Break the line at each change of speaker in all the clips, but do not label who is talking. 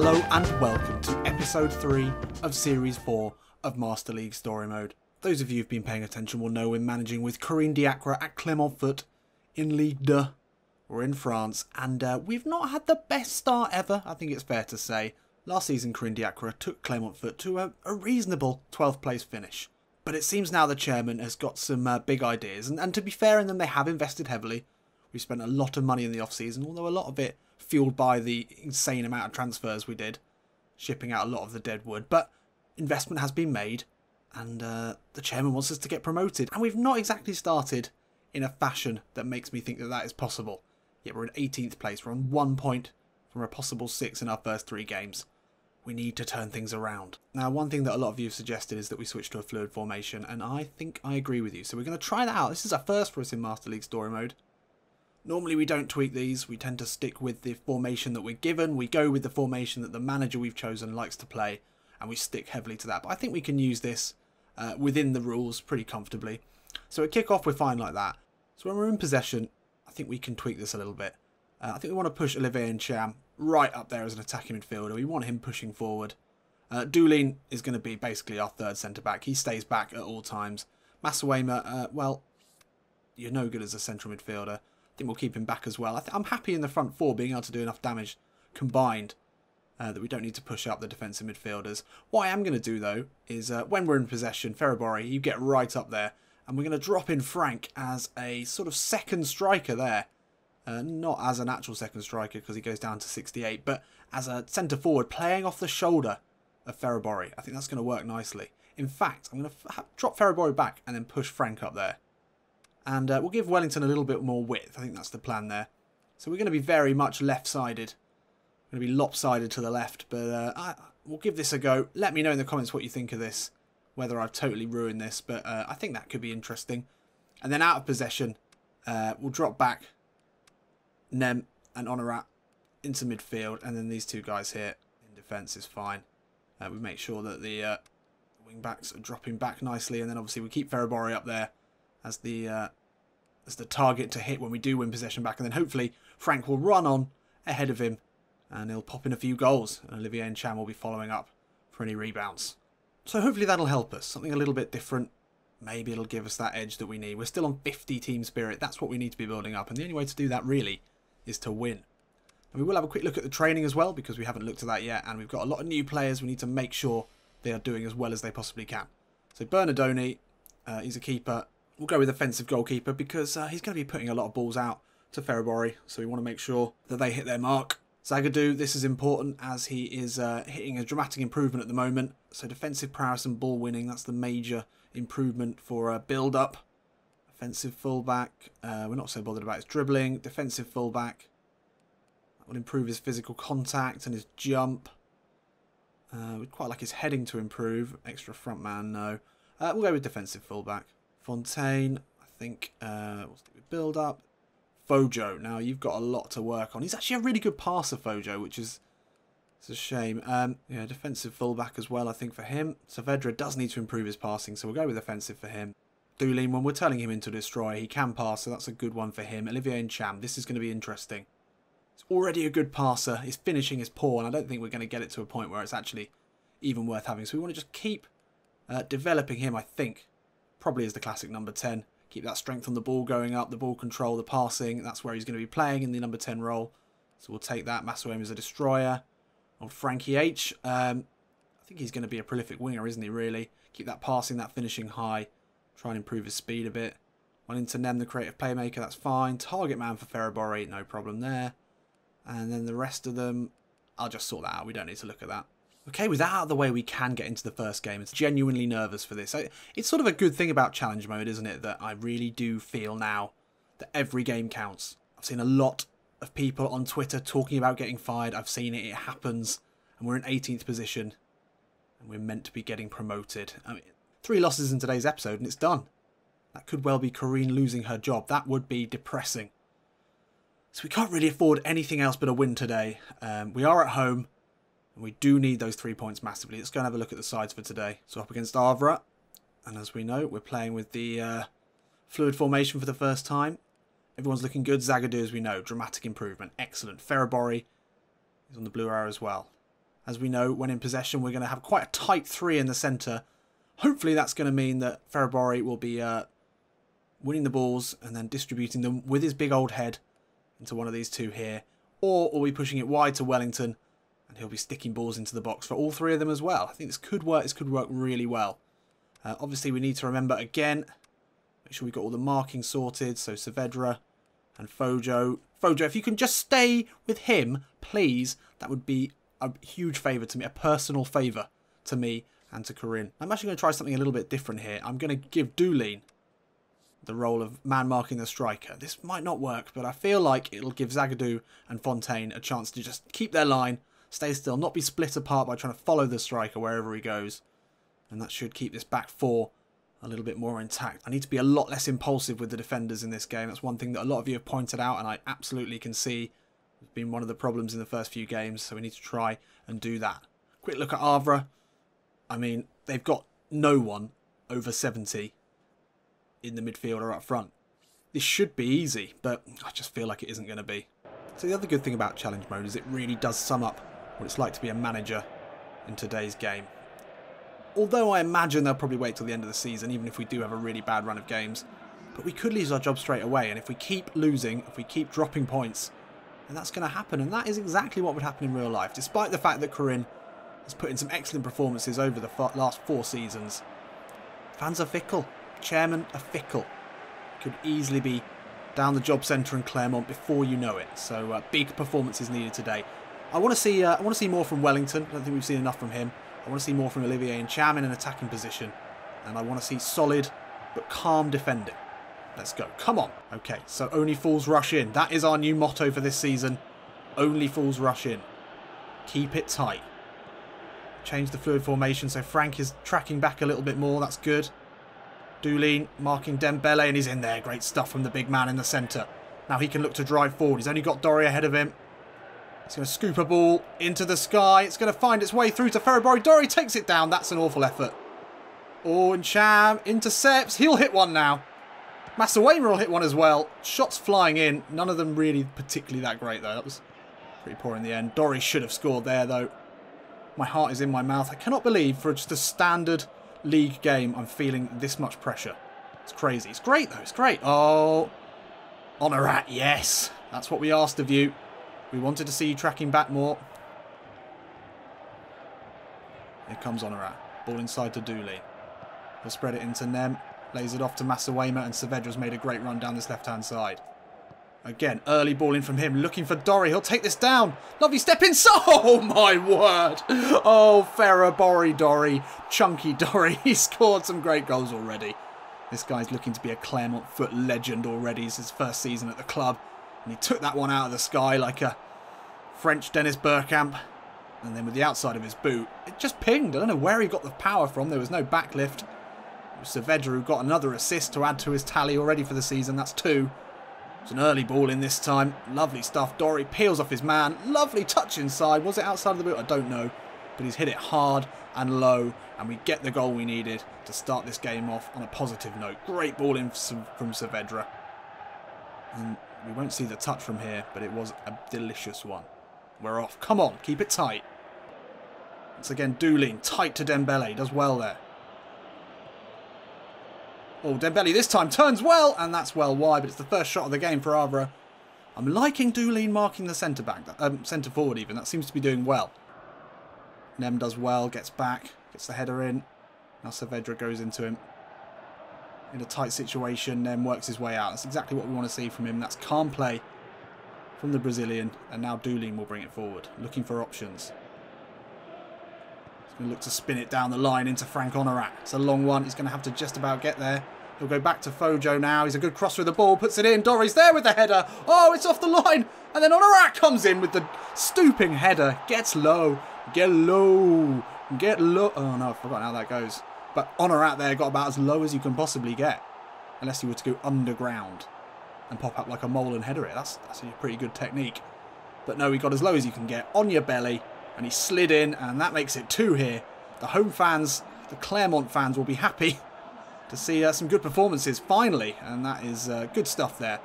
Hello and welcome to episode 3 of series 4 of Master League Story Mode. Those of you who've been paying attention will know we're managing with Corinne Diacre at Clermont Foot in Ligue 2. We're in France and we've not had the best start ever, I think it's fair to say. Last season Corinne Diacre took Clermont Foot to a reasonable 12th place finish. But it seems now the chairman has got some big ideas and to be fair in them they have invested heavily. We've spent a lot of money in the off-season, although a lot of it fueled by the insane amount of transfers we did, shipping out a lot of the dead wood. But investment has been made, and the chairman wants us to get promoted. And we've not exactly started in a fashion that makes me think that that is possible. Yet we're in 18th place. We're on 1 point from a possible 6 in our first 3 games. We need to turn things around. Now, one thing that a lot of you have suggested is that we switch to a fluid formation, and I think I agree with you. So we're going to try that out. This is a first for us in Master League Story Mode. Normally we don't tweak these, we tend to stick with the formation that we're given, we go with the formation that the manager we've chosen likes to play, and we stick heavily to that. But I think we can use this within the rules pretty comfortably. So at kick-off we're fine like that. So when we're in possession, I think we can tweak this a little bit. I think we want to push Olivier Ncham right up there as an attacking midfielder. We want him pushing forward. Doolin is going to be basically our third centre-back. He stays back at all times. Masawema, well, you're no good as a central midfielder. I think we'll keep him back as well. I'm happy in the front four being able to do enough damage combined that we don't need to push up the defensive midfielders. What I am going to do though is when we're in possession, Ferrabori, you get right up there and we're going to drop in Frank as a sort of second striker there. Not as an actual second striker because he goes down to 68, but as a centre forward playing off the shoulder of Ferrabori. I think that's going to work nicely. In fact, I'm going to drop Ferrabori back and then push Frank up there. And we'll give Wellington a little bit more width. I think that's the plan there. So we're going to be very much left-sided. We're going to be lopsided to the left. But we'll give this a go. Let me know in the comments what you think of this. Whether I've totally ruined this. But I think that could be interesting. And then out of possession, we'll drop back Nem and Honorat into midfield. And then these two guys here in defence is fine. We make sure that the wing-backs are dropping back nicely. And then obviously we keep Ferrabori up there as the target to hit when we do win possession back, and then hopefully Frank will run on ahead of him and he'll pop in a few goals and Olivier Ncham will be following up for any rebounds. So hopefully that'll help us, something a little bit different. Maybe it'll give us that edge that we need. We're still on 50 team spirit, that's what we need to be building up, and the only way to do that really is to win. And we will have a quick look at the training as well because we haven't looked at that yet, and we've got a lot of new players. We need to make sure they are doing as well as they possibly can. So Bernardoni, he's a keeper. We'll go with offensive goalkeeper because he's going to be putting a lot of balls out to Ferrabori. So we want to make sure that they hit their mark. Zagadou, this is important as he is hitting a dramatic improvement at the moment. So defensive prowess and ball winning, that's the major improvement for build-up. Offensive fullback, we're not so bothered about his dribbling. Defensive fullback, that will improve his physical contact and his jump. We'd quite like his heading to improve. Extra front man, no. We'll go with defensive fullback. Fontaine, I think, we'll stick with build up. Fojo, now you've got a lot to work on. He's actually a really good passer, Fojo, which is it's a shame. Yeah, defensive fullback as well, I think, for him. Saavedra does need to improve his passing, so we'll go with offensive for him. Doolin, when we're telling him into destroy, he can pass, so that's a good one for him. Olivier Ncham, this is going to be interesting. He's already a good passer. His finishing is poor, and I don't think we're going to get it to a point where it's actually even worth having. So we want to just keep developing him, I think. Probably as the classic number 10. Keep that strength on the ball going up, the ball control, the passing. That's where he's going to be playing in the number 10 role. So we'll take that. Masawema as a destroyer. On Frankie H. I think he's going to be a prolific winger, isn't he, really? Keep that passing, that finishing high. Try and improve his speed a bit. Wellington Nem, the creative playmaker, that's fine. Target man for Ferrabori, no problem there. And then the rest of them, I'll just sort that out. We don't need to look at that. Okay, with that out of the way, we can get into the first game. It's genuinely nervous for this. It's sort of a good thing about challenge mode, isn't it? That I really do feel now that every game counts. I've seen a lot of people on Twitter talking about getting fired. I've seen it. It happens. And we're in 18th position. And we're meant to be getting promoted. I mean, 3 losses in today's episode and it's done. That could well be Corinne losing her job. That would be depressing. So we can't really afford anything else but a win today. We are at home. And we do need those 3 points massively. Let's go and have a look at the sides for today. So up against Havre. And as we know, we're playing with the fluid formation for the first time. Everyone's looking good. Zagadou, as we know, dramatic improvement. Excellent. Ferrabori is on the blue arrow as well. As we know, when in possession, we're going to have quite a tight three in the centre. Hopefully that's going to mean that Ferrabori will be winning the balls and then distributing them with his big old head into one of these two here. Or we'll be pushing it wide to Wellington and he'll be sticking balls into the box for all three of them as well. I think this could work. This could work really well. Obviously, we need to remember again, make sure we've got all the marking sorted. So Saavedra and Fojo. Fojo, if you can just stay with him, please, that would be a huge favour to me, a personal favour to me and to Corinne. I'm actually going to try something a little bit different here. I'm going to give Doolin the role of man marking the striker. This might not work, but I feel like it'll give Zagadou and Fontaine a chance to just keep their line, stay still, not be split apart by trying to follow the striker wherever he goes. And that should keep this back four a little bit more intact. I need to be a lot less impulsive with the defenders in this game. That's one thing that a lot of you have pointed out, and I absolutely can see it's been one of the problems in the first few games, so we need to try and do that. Quick look at Havre. I mean, they've got no one over 70 in the midfield or up front. This should be easy, but I just feel like it isn't going to be. So the other good thing about challenge mode is it really does sum up what it's like to be a manager in today's game. Although I imagine they'll probably wait till the end of the season, even if we do have a really bad run of games. But we could lose our job straight away, and if we keep losing, if we keep dropping points, then that's going to happen. And that is exactly what would happen in real life, despite the fact that Corinne has put in some excellent performances over the last 4 seasons. Fans are fickle. Chairmen are fickle. Could easily be down the job centre in Clermont before you know it. So big performances needed today. I want to see more from Wellington. I don't think we've seen enough from him. I want to see more from Olivier and Cham in an attacking position. And I want to see solid but calm defending. Let's go. Come on. Okay, so only fools rush in. That is our new motto for this season. Only fools rush in. Keep it tight. Change the fluid formation so Frank is tracking back a little bit more. That's good. Doolin marking Dembele, and he's in there. Great stuff from the big man in the centre. Now he can look to drive forward. He's only got Dore ahead of him. He's going to scoop a ball into the sky. It's going to find its way through to Ferrabori. Dore takes it down. That's an awful effort. Oh, and Cham intercepts. He'll hit one now. Mathew Wadsworth will hit one as well. Shots flying in. None of them really particularly that great, though. That was pretty poor in the end. Dore should have scored there, though. My heart is in my mouth. I cannot believe for just a standard league game I'm feeling this much pressure. It's crazy. It's great, though. It's great. Oh, Honorat, yes. That's what we asked of you. We wanted to see you tracking back more. Here comes Honorat. Ball inside to Dooley. He'll spread it into Nem. Lays it off to Masawema, and Saavedra's made a great run down this left-hand side. Again, early ball in from him. Looking for Dore. He'll take this down. Lovely step inside. Oh, my word. Oh, Ferrabori Dore. Chunky Dore. He's scored some great goals already. This guy's looking to be a Clermont Foot legend already. It's his first season at the club. And he took that one out of the sky like a French Dennis Bergkamp. And then with the outside of his boot, it just pinged. I don't know where he got the power from. There was no backlift. It was Saavedra who got another assist to add to his tally already for the season. That's 2. It's an early ball in this time. Lovely stuff. Dore peels off his man. Lovely touch inside. Was it outside of the boot? I don't know. But he's hit it hard and low. And we get the goal we needed to start this game off on a positive note. Great ball in from Saavedra. And we won't see the touch from here, but it was a delicious one. We're off. Come on. Keep it tight. Once again, Doolin tight to Dembele. Does well there. Oh, Dembele this time turns well, and that's well wide, but it's the first shot of the game for Havre. I'm liking Doolin marking the centre-back, centre forward even. That seems to be doing well. Nem does well, gets back, gets the header in. Now Saavedra goes into him. In a tight situation, Nem works his way out. That's exactly what we want to see from him. That's calm play from the Brazilian, and now Doolin will bring it forward, looking for options. He's going to look to spin it down the line into Frank Honorat. It's a long one. He's going to have to just about get there. He'll go back to Fojo now. He's a good crosser of the ball. Puts it in. Dore's there with the header. Oh, it's off the line. And then Honorat comes in with the stooping header. Gets low. Get low. Get low. Oh, no. I've forgotten how that goes. But Honorat there got about as low as you can possibly get. Unless you were to go underground and pop up like a mole and header it. That's a pretty good technique. But no, he got as low as you can get. On your belly. And he slid in, and that makes it 2 here. The home fans, the Clermont fans, will be happy to see some good performances finally. And that is good stuff there.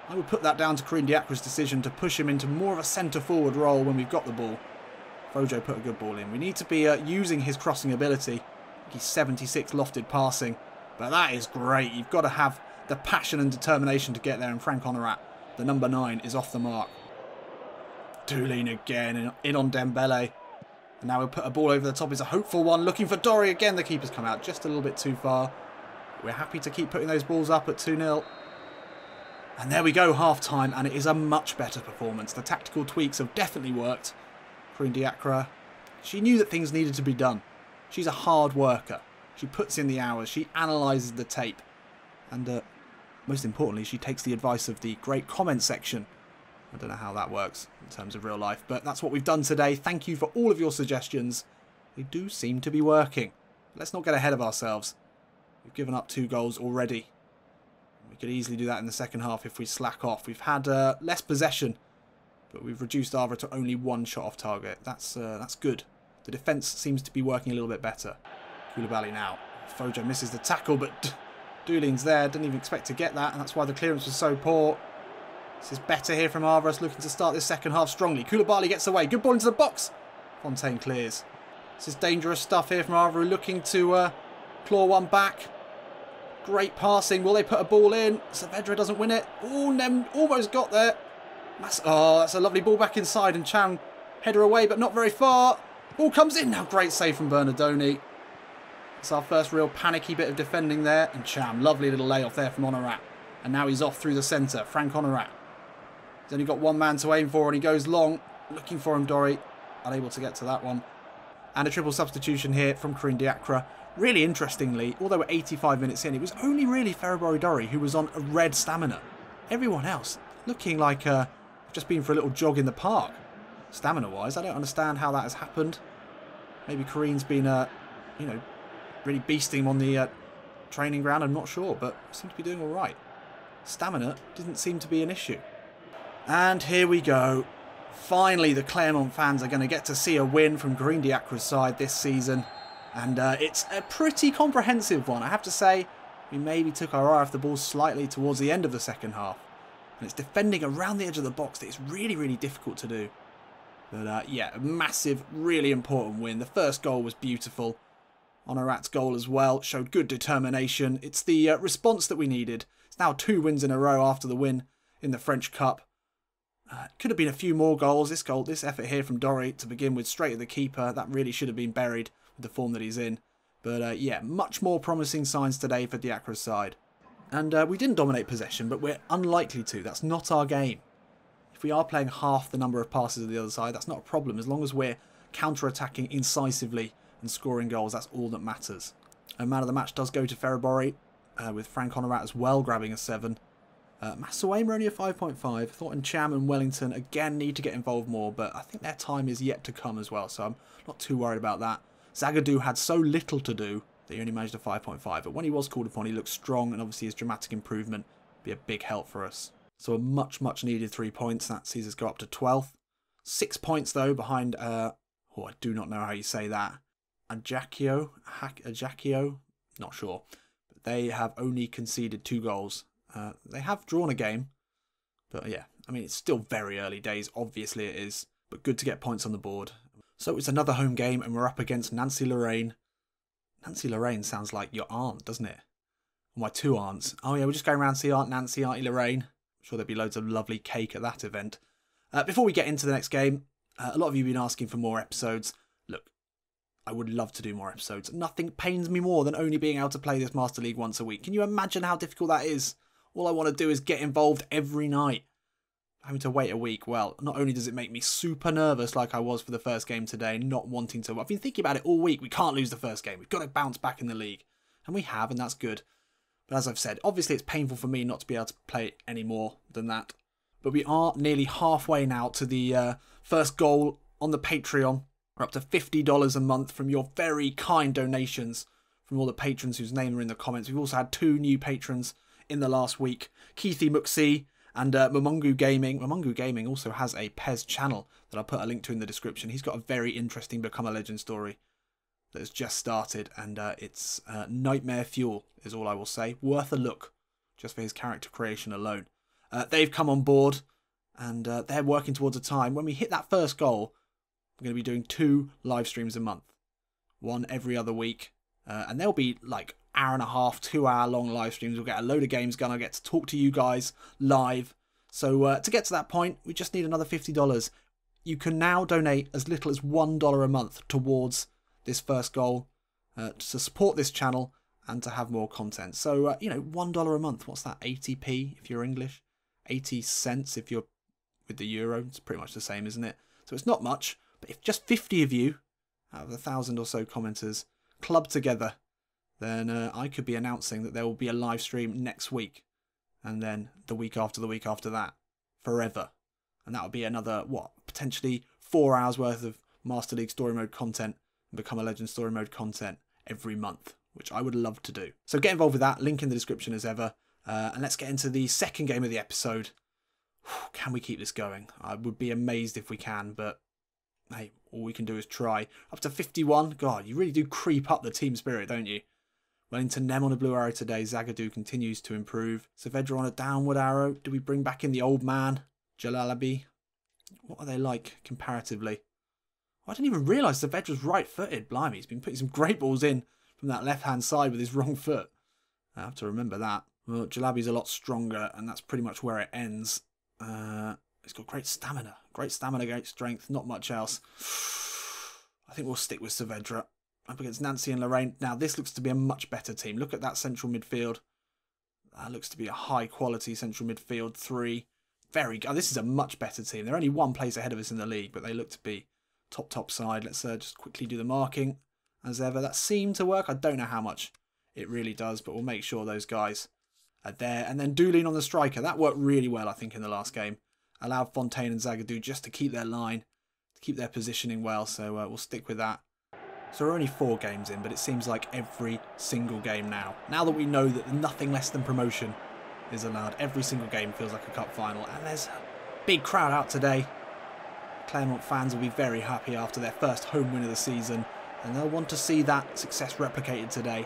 I would put that down to Corinne Diacre's decision to push him into more of a centre-forward role when we've got the ball. Fojo put a good ball in. We need to be using his crossing ability. He's 76 lofted passing. But that is great. You've got to have the passion and determination to get there. And Frank Honorat, the number 9, is off the mark. Doolin again in on Dembele. And now he'll put a ball over the top. It's a hopeful one. Looking for Dore again. The keeper's come out just a little bit too far. We're happy to keep putting those balls up at 2-0. And there we go, half-time. And it is a much better performance. The tactical tweaks have definitely worked. Corinne Diacre, she knew that things needed to be done. She's a hard worker. She puts in the hours. She analyses the tape. And most importantly, she takes the advice of the great comment section. I don't know how that works in terms of real life, but that's what we've done today. Thank you for all of your suggestions. They do seem to be working. Let's not get ahead of ourselves. We've given up 2 goals already. We could easily do that in the second half if we slack off. We've had less possession, but we've reduced Aveiro to only 1 shot off target. That's good. The defence seems to be working a little bit better. Koulibaly now. Fojo misses the tackle, but Doolin's there. Didn't even expect to get that, and that's why the clearance was so poor. This is better here from Aveiro, looking to start this second half strongly. Koulibaly gets away. Good ball into the box. Fontaine clears. This is dangerous stuff here from Aveiro, looking to claw one back. Great passing. Will they put a ball in? Saavedra doesn't win it. Oh, Nem almost got there. Oh, that's a lovely ball back inside, and Chan header away, but not very far. Ball comes in now. Great save from Bernardoni. It's our first real panicky bit of defending there. And Cham, lovely little layoff there from Honorat. And now he's off through the centre. Frank Honorat. He's only got 1 man to aim for, and he goes long. Looking for him, Dore. Unable to get to that one. And a triple substitution here from Corinne Diacre. Really interestingly, although we're 85 minutes in, it was only really Ferrabori Dore who was on a red stamina. Everyone else looking like just been for a little jog in the park. Stamina-wise, I don't understand how that has happened. Maybe Corinne's been, you know, really beasting him on the training ground. I'm not sure, but seems to be doing all right. Stamina didn't seem to be an issue. And here we go. Finally, the Clermont fans are going to get to see a win from Corinne Diacre's side this season. And it's a pretty comprehensive one. I have to say, we maybe took our eye off the ball slightly towards the end of the second half. And it's defending around the edge of the box that is really, really difficult to do. But yeah, a massive, really important win. The first goal was beautiful. Honorat's goal as well showed good determination. It's the response that we needed. It's now 2 wins in a row after the win in the French Cup. Could have been a few more goals. This effort here from Dore to begin with, straight at the keeper. That really should have been buried with the form that he's in. But yeah, much more promising signs today for Diacre's side. And we didn't dominate possession, but we're unlikely to. That's not our game. If we are playing half the number of passes of the other side, that's not a problem. As long as we're counter-attacking incisively and scoring goals, that's all that matters. And man of the match does go to Ferrabori, with Frank Honorat as well grabbing a 7. Mathew Wadsworth only a 5.5. I thought Cham and Wellington again need to get involved more, but I think their time is yet to come as well, so I'm not too worried about that. Zagadou had so little to do that he only managed a 5.5, but when he was called upon, he looked strong, and obviously his dramatic improvement would be a big help for us. So a much, much needed 3 points. That sees us go up to 12th. 6 points, though, behind, I do not know how you say that. Ajaccio? Not sure. But they have only conceded 2 goals. They have drawn a game. But yeah, I mean, it's still very early days. Obviously it is. But good to get points on the board. So it's another home game, and we're up against Nancy Lorraine. Nancy Lorraine sounds like your aunt, doesn't it? Or my 2 aunts. Oh yeah, we're just going around to see Aunt Nancy, Auntie Lorraine. I'm sure there'll be loads of lovely cake at that event. Before we get into the next game, a lot of you have been asking for more episodes. Look, I would love to do more episodes. Nothing pains me more than only being able to play this Master League once a week. Can you imagine how difficult that is? All I want to do is get involved every night. Having to wait a week, well, not only does it make me super nervous like I was for the first game today, not wanting to. I've been thinking about it all week. We can't lose the first game. We've got to bounce back in the league. And we have, and that's good. But as I've said, obviously it's painful for me not to be able to play any more than that. But we are nearly halfway now to the first goal on the Patreon. We're up to $50 a month from your very kind donations from all the patrons whose names are in the comments. We've also had 2 new patrons in the last week. KeihyMcC and Mamungu Gaming. Mamungu Gaming also has a PES channel that I'll put a link to in the description. He's got a very interesting Become a Legend story that has just started, and it's nightmare fuel is all I will say. Worth a look just for his character creation alone. They've come on board, and they're working towards a time when we hit that first goal. I'm going to be doing 2 live streams a month. One every other week. And they'll be like hour and a half, 2 hour long live streams. We'll get a load of games going. I'll get to talk to you guys live. So to get to that point, we just need another $50. You can now donate as little as $1 a month towards this first goal to support this channel and to have more content. So, you know, $1 a month. What's that? 80p if you're English. 80 cents if you're with the euro. It's pretty much the same, isn't it? So it's not much. But if just 50 of you out of 1,000 or so commenters club together, then I could be announcing that there will be a live stream next week. And then the week after that. Forever. And that would be another, what, potentially 4 hours worth of Master League Story Mode content and Become a Legend Story Mode content every month, which I would love to do. So get involved with that, link in the description as ever. And let's get into the second game of the episode. Can we keep this going? I would be amazed if we can, but hey, all we can do is try. Up to 51. God, you really do creep up the team spirit, don't you? Wellington Nem on a blue arrow today. Zagadou continues to improve. Saavedra on a downward arrow. Do we bring back in the old man? Jalalabi. What are they like comparatively? I didn't even realise Saavedra's right-footed. Blimey, he's been putting some great balls in from that left-hand side with his wrong foot. I have to remember that. Well, Jalabi's a lot stronger, and that's pretty much where it ends. He's got great stamina. Great stamina, great strength. Not much else. I think we'll stick with Saavedra. Up against Nancy and Lorraine. Now, this looks to be a much better team. Look at that central midfield. That looks to be a high-quality central midfield. 3. Very good. Oh, this is a much better team. They're only 1 place ahead of us in the league, but they look to be top side. Let's just quickly do the marking. As ever, that seemed to work. I don't know how much it really does, but we'll make sure those guys are there. And then Doolin on the striker. That worked really well, I think, in the last game. Allowed Fontaine and Zagadou just to keep their line, to keep their positioning well. So we'll stick with that. So we're only 4 games in, but it seems like every single game now. Now that we know that nothing less than promotion is allowed, every single game feels like a cup final. And there's a big crowd out today. Clermont fans will be very happy after their first home win of the season. And they'll want to see that success replicated today.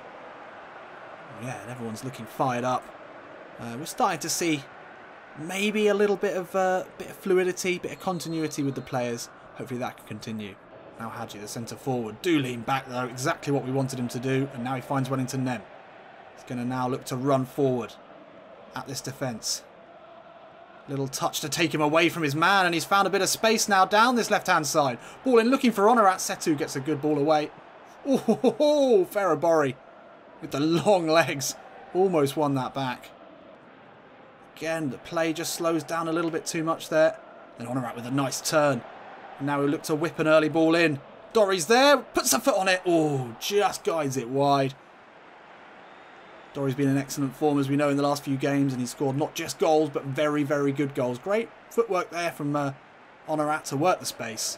Yeah, and everyone's looking fired up. We're starting to see maybe a little bit of fluidity, bit of continuity with the players. Hopefully that can continue. Now Hadji, the centre forward. Doolin back though, exactly what we wanted him to do. And now he finds Wellington Nem. He's going to now look to run forward at this defence. Little touch to take him away from his man, and he's found a bit of space now down this left-hand side. Ball in, looking for Honorat. Setu gets a good ball away. Oh, Ferrabori with the long legs. Almost won that back. Again, the play just slows down a little bit too much there. Then Honorat with a nice turn. And now we look to whip an early ball in. Dore's there, puts a foot on it. Oh, just guides it wide. Dore's been in excellent form, as we know, in the last few games, and he's scored not just goals, but very, very good goals. Great footwork there from Honorat to work the space.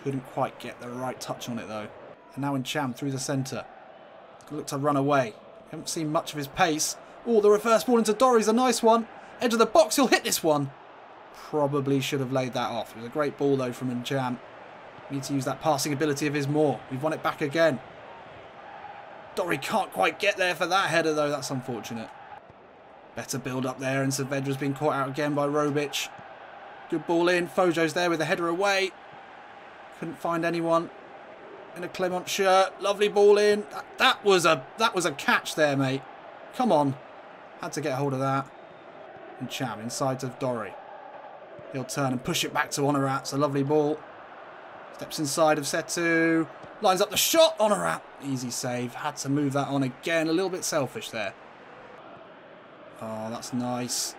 Couldn't quite get the right touch on it, though. And now in Cham through the centre. Look to run away. Haven't seen much of his pace. Oh, the reverse ball into Dore's a nice one. Edge of the box, he'll hit this one. Probably should have laid that off. It was a great ball, though, from Cham. Need to use that passing ability of his more. We've won it back again. Dore can't quite get there for that header, though. That's unfortunate. Better build up there, and Saavedra's been caught out again by Robic. Good ball in. Fojo's there with the header away. Couldn't find anyone in a Clermont shirt. Lovely ball in. That was a catch there, mate. Come on. Had to get hold of that. And Cham inside to Dore. He'll turn and push it back to Honorat. It's a lovely ball. Steps inside of Setu. Lines up the shot. Honorat. Easy save. Had to move that on again. A little bit selfish there. Oh, that's nice.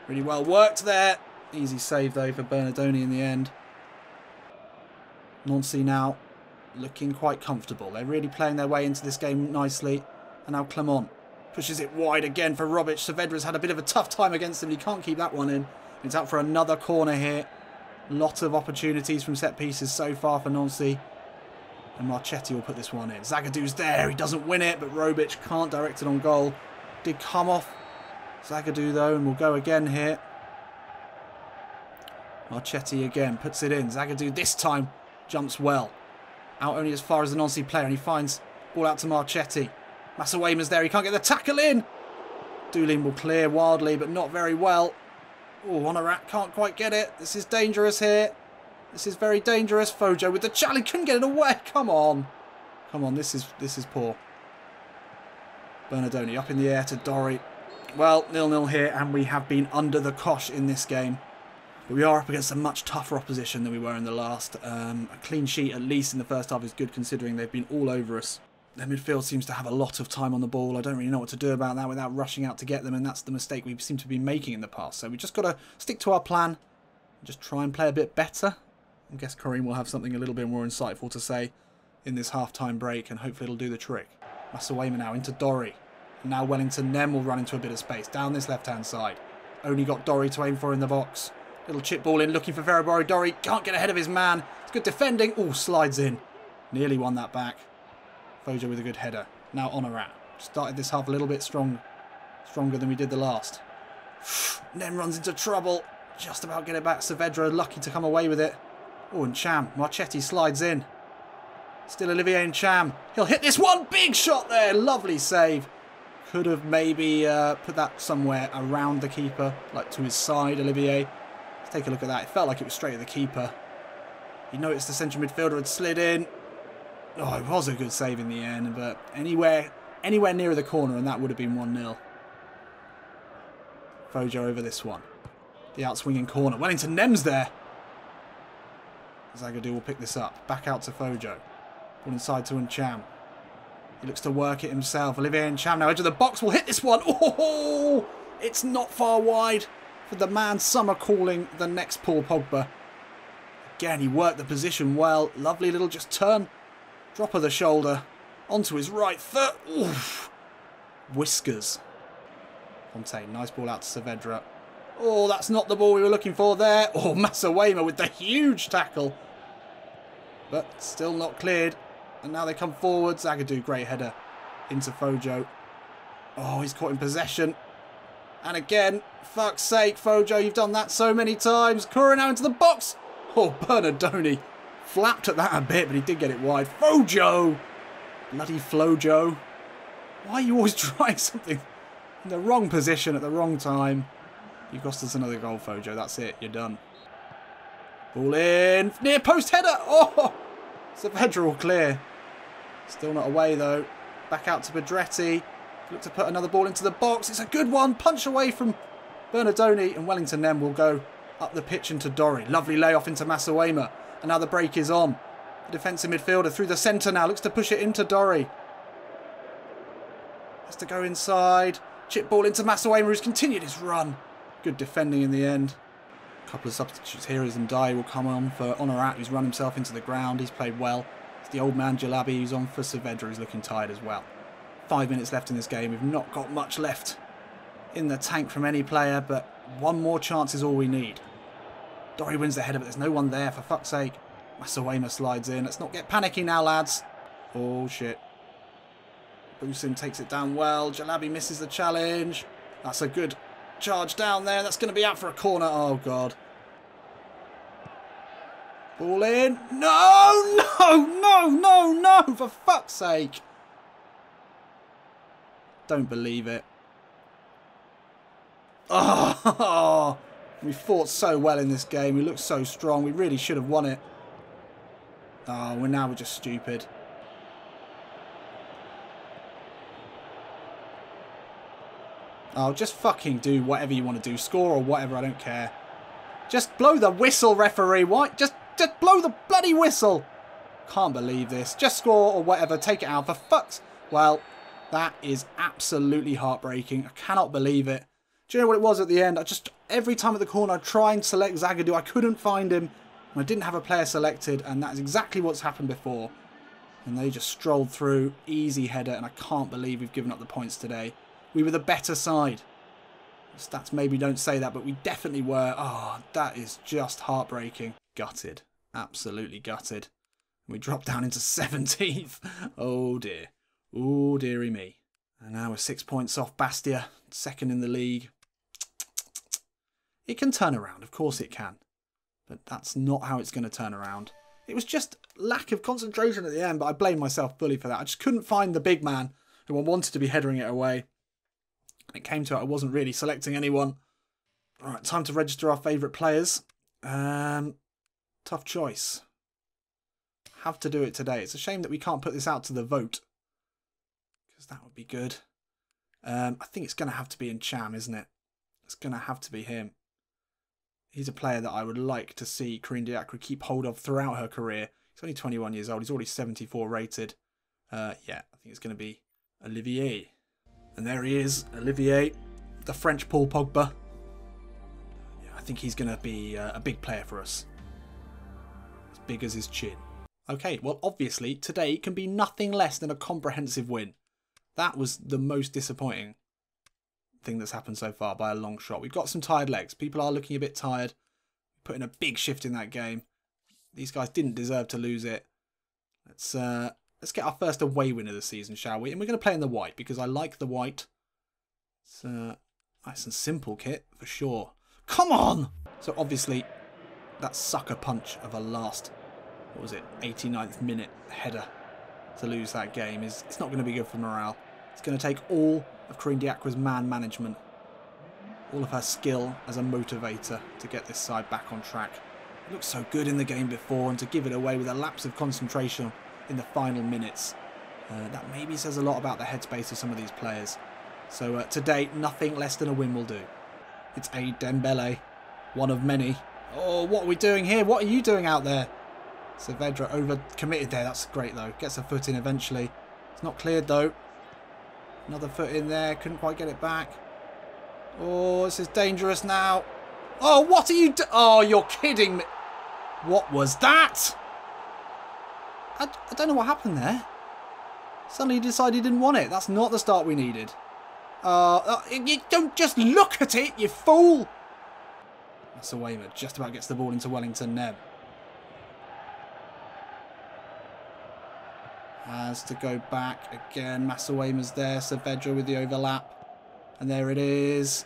Really well worked there. Easy save, though, for Bernardoni in the end. Nancy now looking quite comfortable. They're really playing their way into this game nicely. And now Clermont pushes it wide again for Robic. Saavedra's had a bit of a tough time against him. He can't keep that one in. It's out for another corner here. Lot of opportunities from set pieces so far for Nancy. And Marchetti will put this one in. Zagadou's there. He doesn't win it, but Robic can't direct it on goal. Did come off Zagadou, though, and we'll go again here. Marchetti again puts it in. Zagadou this time jumps well. Out only as far as the Nancy player, and he finds ball out to Marchetti. Masawema's there. He can't get the tackle in. Doolin will clear wildly, but not very well. Oh, Honorat can't quite get it. This is dangerous here. This is very dangerous. Fojo with the challenge. Couldn't get it away. Come on. Come on, this is poor. Bernardoni up in the air to Dore. Well, 0-0 here, and we have been under the cosh in this game. But we are up against a much tougher opposition than we were in the last. A clean sheet, at least in the first half, is good considering they've been all over us. Their midfield seems to have a lot of time on the ball. I don't really know what to do about that without rushing out to get them, and that's the mistake we seem to be making in the past. So we just got to stick to our plan and just try and play a bit better. I guess Corinne will have something a little bit more insightful to say in this half-time break, and hopefully it'll do the trick. Masawema now into Dore. Now Wellington Nem will run into a bit of space down this left-hand side. Only got Dore to aim for in the box. Little chip ball in, looking for Verabori. Dore can't get ahead of his man. It's good defending. Oh, slides in. Nearly won that back. Fojo with a good header. Now Honorat. Started this half a little bit stronger than we did the last. Nem runs into trouble. Just about get it back. Saavedra lucky to come away with it. Oh, and Cham. Marchetti slides in. Still Olivier and Cham. He'll hit this one. Big shot there. Lovely save. Could have maybe put that somewhere around the keeper, like to his side, Olivier. Let's take a look at that. It felt like it was straight at the keeper. He noticed the central midfielder had slid in. Oh, it was a good save in the end, but anywhere nearer the corner and that would have been 1-0. Fojo over this one. The outswinging corner. Wellington Nem's there. Zagadou will pick this up. Back out to Fojo. Ball inside to Ncham. He looks to work it himself. Olivier Ncham now edge of the box will hit this one. Oh, it's not far wide for the man Summer calling the next Paul Pogba. Again, he worked the position well. Lovely little just turn. Drop of the shoulder. Onto his right foot. Oof. Whiskers. Fontaine, nice ball out to Saavedra. Oh, that's not the ball we were looking for there. Oh, Masawema with the huge tackle. But still not cleared. And now they come forward. Zagadou, great header into Fojo. Oh, he's caught in possession. And again, fuck's sake, Fojo, you've done that so many times. Kura now into the box. Oh, Bernardoni flapped at that a bit, but he did get it wide. Fojo! Bloody Flojo. Why are you always trying something in the wrong position at the wrong time? You cost us another goal, Fojo. That's it. You're done. Ball in. Near post header. Oh! Saavedra will clear. Still not away though. Back out to Pedretti. Look to put another ball into the box. It's a good one. Punch away from Bernardoni, and Wellington then will go up the pitch into Dore. Lovely layoff into Masawema. And now the break is on. The defensive midfielder through the centre now. Looks to push it into Dore. Has to go inside. Chip ball into Masawema, who's continued his run. Good defending in the end. A couple of substitutes here as Ndai will come on for Honorat, who's run himself into the ground. He's played well. It's the old man Jalabi who's on for Saavedra, who's looking tired as well. 5 minutes left in this game. We've not got much left in the tank from any player, but one more chance is all we need. Dore wins the header, but there's no one there, for fuck's sake. Masawema slides in. Let's not get panicky now, lads. Oh, shit. Busin takes it down well. Jalabi misses the challenge. That's a good charge down there. That's going to be out for a corner. Oh, God. Ball in. No, no, no, no, no. For fuck's sake. Don't believe it. Oh, we fought so well in this game. We looked so strong. We really should have won it. Oh, we're just stupid. Oh, just fucking do whatever you want to do. Score or whatever, I don't care. Just blow the whistle, referee. Why? Just blow the bloody whistle. Can't believe this. Just score or whatever. Take it out. For fuck's... Well, that is absolutely heartbreaking. I cannot believe it. Do you know what it was at the end? Every time at the corner, I try and select Zagadou. I couldn't find him. And I didn't have a player selected. And that is exactly what's happened before. And they just strolled through. Easy header. And I can't believe we've given up the points today. We were the better side. The stats maybe don't say that, but we definitely were. Oh, that is just heartbreaking. Gutted. Absolutely gutted. We dropped down into 17th. Oh, dear. Oh, dearie me. And now we're 6 points off Bastia, second in the league. It can turn around. Of course it can. But that's not how it's going to turn around. It was just lack of concentration at the end, but I blame myself fully for that. I just couldn't find the big man who I wanted to be headering it away. It came to it, I wasn't really selecting anyone. Alright, time to register our favourite players. Tough choice. Have to do it today. It's a shame that we can't put this out to the vote, because that would be good. I think it's going to have to be in Cham, isn't it? It's going to have to be him. He's a player that I would like to see Corinne Diacre keep hold of throughout her career. He's only 21 years old. He's already 74 rated. Yeah, I think it's going to be Olivier. And there he is, Olivier, the French Paul Pogba. Yeah, I think he's going to be a big player for us. As big as his chin. Okay, well, obviously, today can be nothing less than a comprehensive win. That was the most disappointing thing that's happened so far by a long shot. We've got some tired legs. People are looking a bit tired. Put in a big shift in that game. These guys didn't deserve to lose it. Let's get our first away win of the season, shall we? And we're going to play in the white because I like the white. It's nice and simple kit for sure. Come on! So obviously, that sucker punch of a last, what was it, 89th minute header to lose that game it's not going to be good for morale. It's going to take all of Corinne Diacre's man management, all of her skill as a motivator to get this side back on track. It looked so good in the game before, and to give it away with a lapse of concentration in the final minutes, that maybe says a lot about the headspace of some of these players. So today, nothing less than a win will do. It's a Dembele, one of many. Oh, what are we doing here? What are you doing out there? Saavedra over-committed there. That's great, though. Gets a foot in eventually. It's not cleared, though. Another foot in there. Couldn't quite get it back. Oh, this is dangerous now. Oh, what are you doing? Oh, you're kidding me. What was that? I don't know what happened there. Suddenly he decided he didn't want it. That's not the start we needed. You don't just look at it, you fool. Masawema just about gets the ball into Wellington Neb. Has to go back again. Masawema's there. Saavedra with the overlap. And there it is.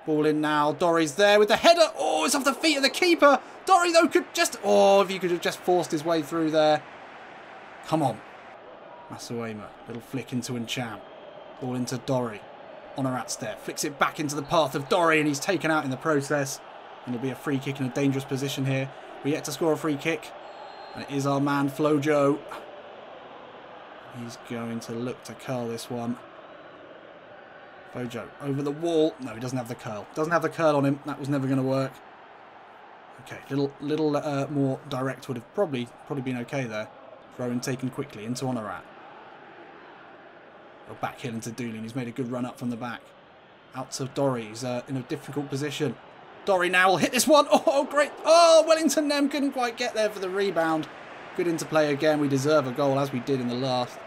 Ball in now. Dore's there with the header. Oh, it's off the feet of the keeper. Dore, though, could just... Oh, if you could have just forced his way through there. Come on. Masawema. Little flick into Ncham. Ball into Dore. Honorat's there. Flicks it back into the path of Dore, and he's taken out in the process. And it'll be a free kick in a dangerous position here. We're yet to score a free kick. And it is our man, Flojo. He's going to look to curl this one. Flojo over the wall. No, he doesn't have the curl. Doesn't have the curl on him. That was never going to work. Okay, little more direct would have probably been okay there. Throw-in taken quickly into Honorat. Back heel into Doolin. He's made a good run up from the back. Out to Dore. He's in a difficult position. Dore now will hit this one. Oh, great. Oh, Wellington Nem couldn't quite get there for the rebound. Good interplay again. We deserve a goal as we did in the last.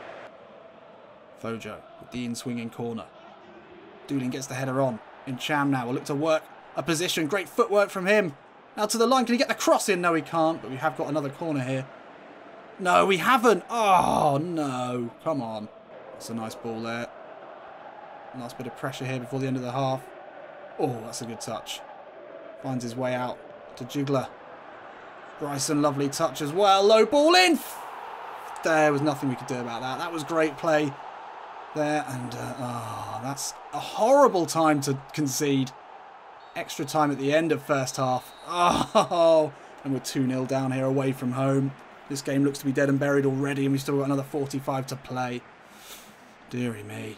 Fojo with the in-swinging corner. Doolin gets the header on. Ncham now will look to work a position. Great footwork from him. Now to the line. Can he get the cross in? No, he can't. But we have got another corner here. No, we haven't. Oh, no. Come on. That's a nice ball there. Nice bit of pressure here before the end of the half. Oh, that's a good touch. Finds his way out to Jugler. Bryson, lovely touch as well. Low ball in. There was nothing we could do about that. That was great play there. And that's a horrible time to concede. Extra time at the end of first half. Oh, and we're 2-0 down here away from home. This game looks to be dead and buried already, and we've still got another 45 to play. Deary me.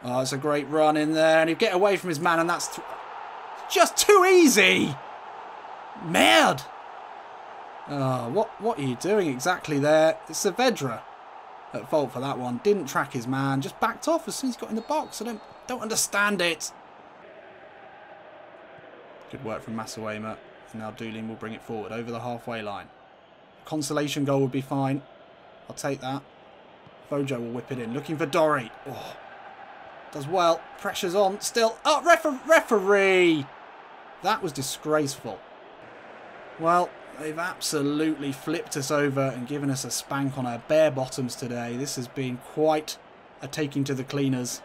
Oh, it's a great run in there, and he'll get away from his man, and that's just too easy. Merde. Oh, what are you doing exactly there? It's Saavedra at fault for that one. Didn't track his man, just backed off as soon as he got in the box. I don't understand it. Good work from Masawema. And now Doolin will bring it forward over the halfway line. Consolation goal would be fine. I'll take that. Fojo will whip it in. Looking for Dore. Oh, does well. Pressure's on. Still. Oh, referee! That was disgraceful. Well, they've absolutely flipped us over and given us a spank on our bare bottoms today. This has been quite a taking to the cleaners.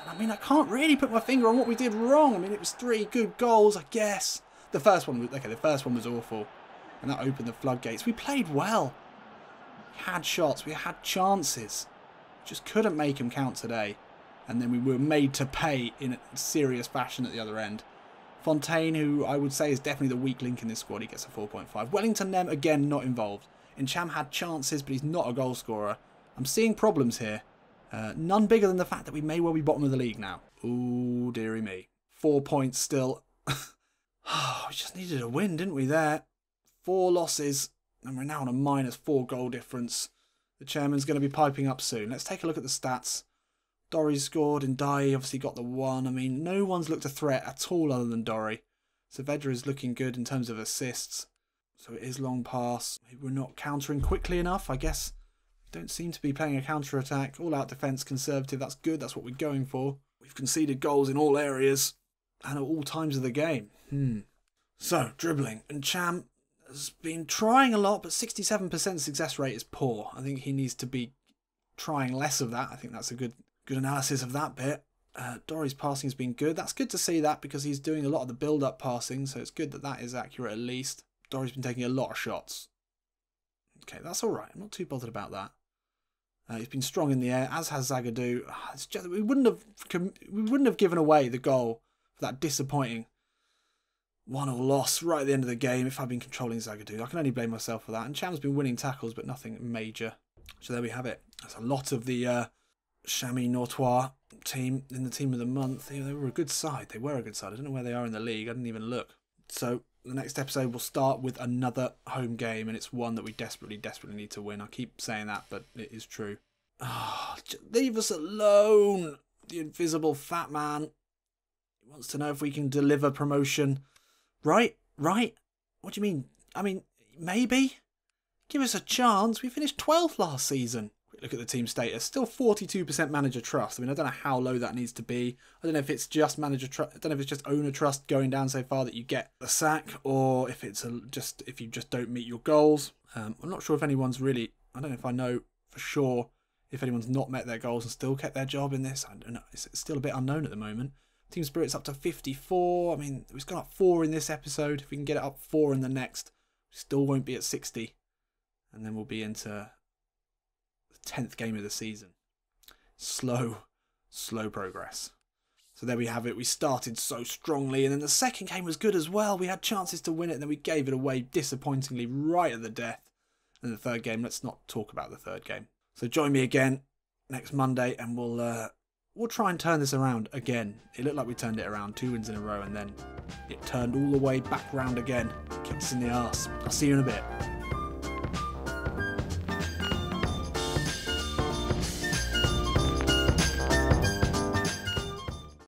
I mean, I can't really put my finger on what we did wrong. I mean, it was 3 good goals, I guess. The first one was awful. And that opened the floodgates. We played well. We had shots. We had chances. Just couldn't make them count today. And then we were made to pay in a serious fashion at the other end. Fontaine, who I would say is definitely the weak link in this squad, he gets a 4.5. Wellington Nem, again, not involved. Incham had chances, but he's not a goal scorer. I'm seeing problems here. None bigger than the fact that we may well be bottom of the league now. Ooh, dearie me. 4 points still. We just needed a win, didn't we, there? 4 losses, and we're now on a -4 goal difference. The chairman's going to be piping up soon. Let's take a look at the stats. Dory scored, and Dye obviously got the 1. I mean, no one's looked a threat at all other than Dory. Saavedra is looking good in terms of assists. So it is long pass. Maybe we're not countering quickly enough, I guess. We don't seem to be playing a counter-attack. All-out defence, conservative. That's good. That's what we're going for. We've conceded goals in all areas and at all times of the game. So, dribbling. And Cham has been trying a lot, but 67% success rate is poor. I think he needs to be trying less of that. I think that's a good analysis of that bit. Dory's passing has been good. That's good to see that because he's doing a lot of the build-up passing, so it's good that that is accurate at least. Dory's been taking a lot of shots. Okay, that's all right. I'm not too bothered about that. He's been strong in the air, as has Zagadou. It's just, we wouldn't have given away the goal for that disappointing 1-0 loss right at the end of the game if I'd been controlling Zagadou. I can only blame myself for that. And Cham's been winning tackles, but nothing major. So there we have it. That's a lot of the Chamois Nortois team in the team of the month. They were a good side. They were a good side. I don't know where they are in the league. I didn't even look. So the next episode will start with another home game, and it's one that we desperately need to win. I keep saying that, but it is true. Oh, just leave us alone, the invisible fat man. He wants to know if we can deliver promotion. Right? What do you mean? I mean, maybe? Give us a chance. We finished 12th last season. Look at the team status. Still 42% manager trust. I mean, I don't know how low that needs to be. I don't know if it's just manager trust. I don't know if it's just owner trust going down so far that you get a sack, or if it's if you just don't meet your goals. I'm not sure if anyone's really. I don't know if I know for sure if anyone's not met their goals and still kept their job in this. I don't know. It's still a bit unknown at the moment. Team spirit's up to 54. I mean, we've gone up 4 in this episode. If we can get it up 4 in the next, we still won't be at 60, and then we'll be into 10th game of the season. Slow progress. So there we have it. We started so strongly, and then the second game was good as well. We had chances to win it, and then we gave it away disappointingly right at the death. And the third game, let's not talk about the third game. So join me again next Monday, and we'll try and turn this around again. It looked like we turned it around 2 wins in a row, and then it turned all the way back round again. Kicked us in the arse. I'll see you in a bit.